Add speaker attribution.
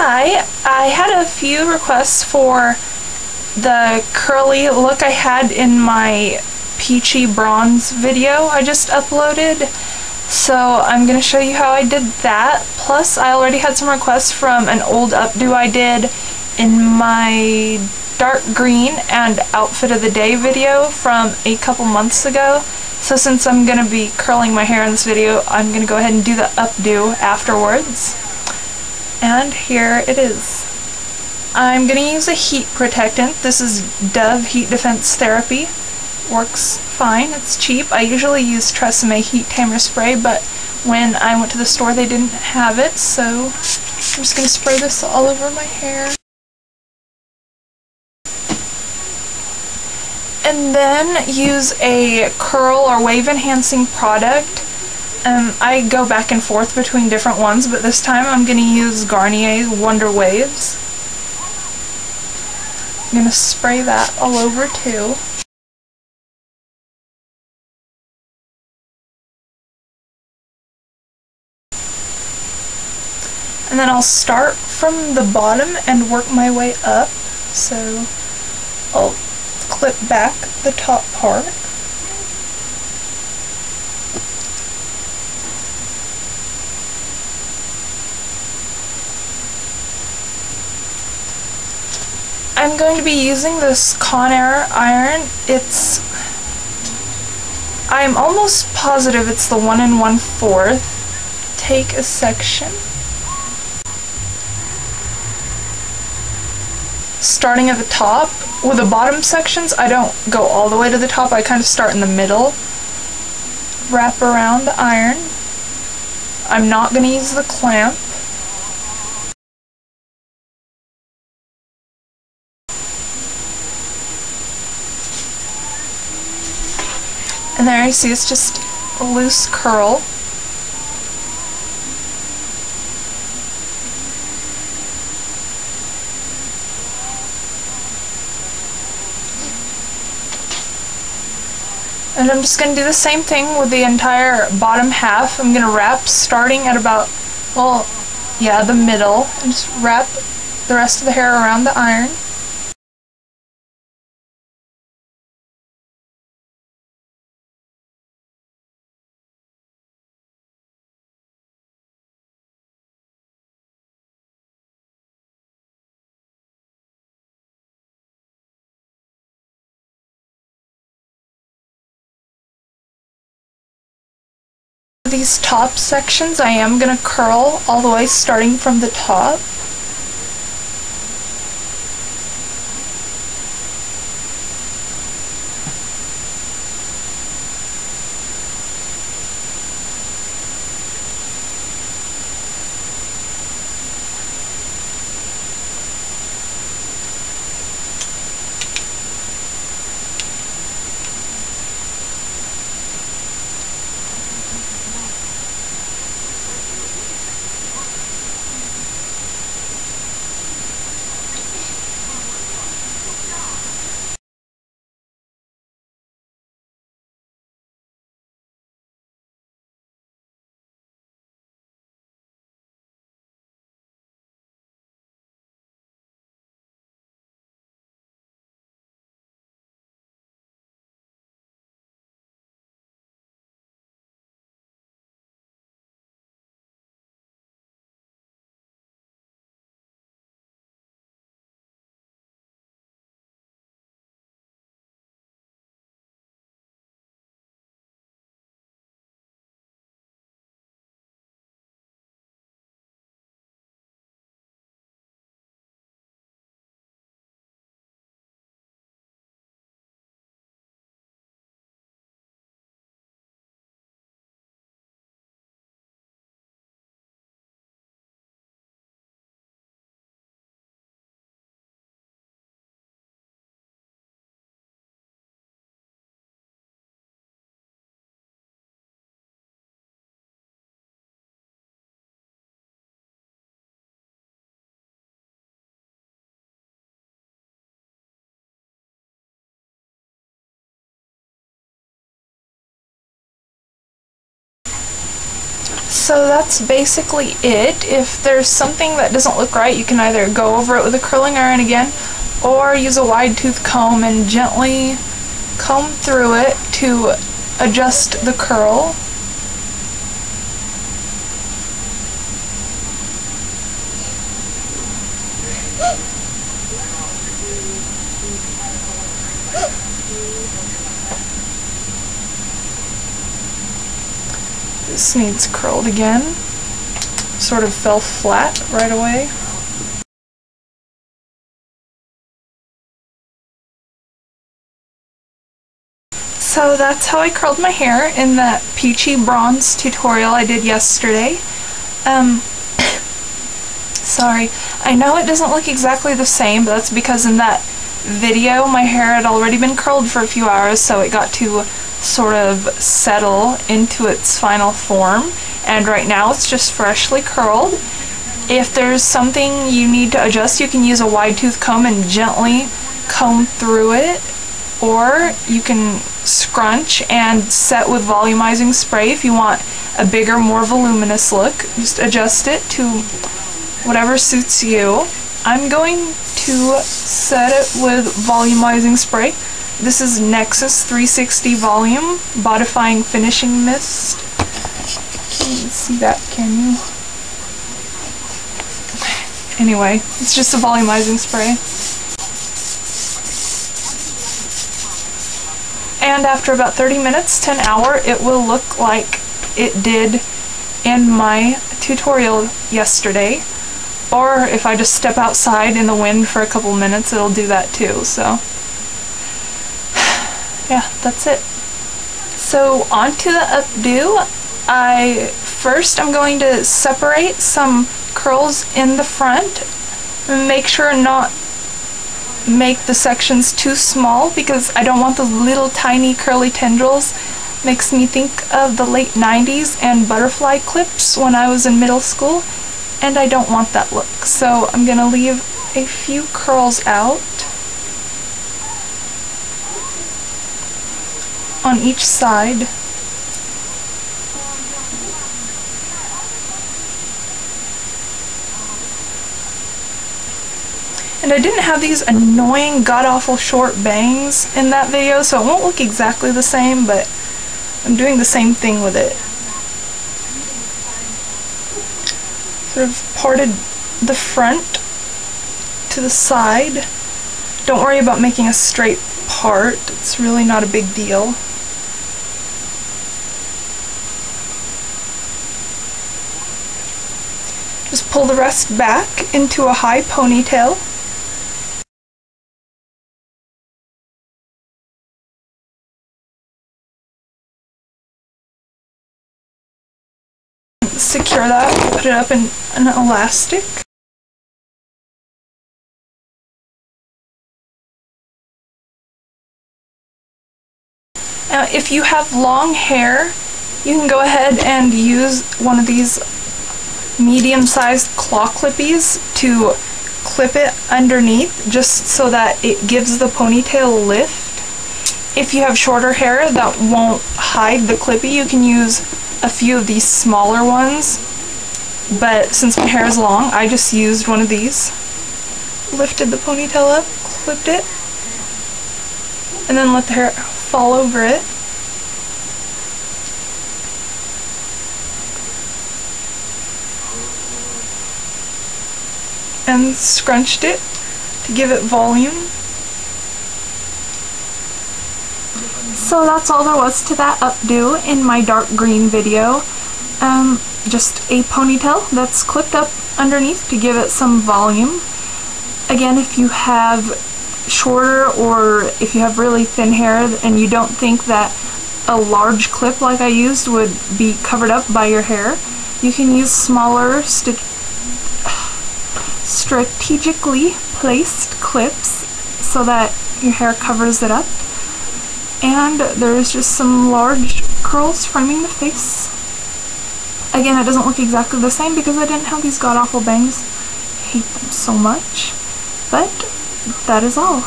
Speaker 1: Hi, I had a few requests for the curly look I had in my peachy bronze video I just uploaded. So I'm going to show you how I did that. Plus I already had some requests from an old updo I did in my dark green and outfit of the day video from a couple months ago. So since I'm going to be curling my hair in this video, I'm going to go ahead and do the updo afterwards. And here it is. I'm going to use a heat protectant. This is Dove Heat Defense Therapy. Works fine. It's cheap. I usually use Tresemme Heat Tamer Spray, but when I went to the store they didn't have it, so I'm just going to spray this all over my hair. And then use a curl or wave enhancing product. I go back and forth between different ones, but this time I'm going to use Garnier's Wonderwaves. I'm going to spray that all over too. And then I'll start from the bottom and work my way up. So I'll clip back the top part. I'm going to be using this Conair iron. I'm almost positive it's the 1 1/4. Take a section. Starting at the top. With the bottom sections, I don't go all the way to the top, I kind of start in the middle. Wrap around the iron. I'm not going to use the clamp. And there you see it's just a loose curl. And I'm just going to do the same thing with the entire bottom half. I'm going to wrap starting at about, well, yeah, the middle, and just wrap the rest of the hair around the iron. These top sections I am going to curl all the way starting from the top. So that's basically it. If there's something that doesn't look right, you can either go over it with a curling iron again, or use a wide tooth comb and gently comb through it to adjust the curl. This needs curled again. Sort of fell flat right away. So that's how I curled my hair in that peachy bronze tutorial I did yesterday. Sorry, I know it doesn't look exactly the same, but that's because in that video my hair had already been curled for a few hours, so it got to sort of settle into its final form, and right now it's just freshly curled. If there's something you need to adjust, you can use a wide tooth comb and gently comb through it, or you can scrunch and set with volumizing spray if you want a bigger, more voluminous look. Just adjust it to whatever suits you. I'm going to set it with volumizing spray. This is Nexus 360 Volume Bodifying Finishing Mist. Can't even see that, can you? Anyway, it's just a volumizing spray. And after about 30 minutes to an hour, it will look like it did in my tutorial yesterday. Or if I just step outside in the wind for a couple minutes, it'll do that too. So yeah, that's it. So on to the updo. I'm going to separate some curls in the front. Make sure not make the sections too small because I don't want those little tiny curly tendrils. Makes me think of the late 90s and butterfly clips when I was in middle school, and I don't want that look. So I'm gonna leave a few curls out on each side. And I didn't have these annoying god-awful short bangs in that video, so it won't look exactly the same, but I'm doing the same thing with it. Sort of parted the front to the side. Don't worry about making a straight part, it's really not a big deal. Just pull the rest back into a high ponytail. Secure that, put it up in an elastic. Now if you have long hair, you can go ahead and use one of these medium-sized claw clippies to clip it underneath just so that it gives the ponytail a lift. If you have shorter hair that won't hide the clippy, you can use a few of these smaller ones, but since my hair is long, I just used one of these. Lifted the ponytail up, clipped it, and then let the hair fall over it. And scrunched it to give it volume. So that's all there was to that updo in my dark green video. Just a ponytail that's clipped up underneath to give it some volume. Again, if you have shorter or if you have really thin hair and you don't think that a large clip like I used would be covered up by your hair, you can use smaller strategically placed clips so that your hair covers it up. And there's just some large curls framing the face. Again, it doesn't look exactly the same because I didn't have these god-awful bangs. I hate them so much. But that is all.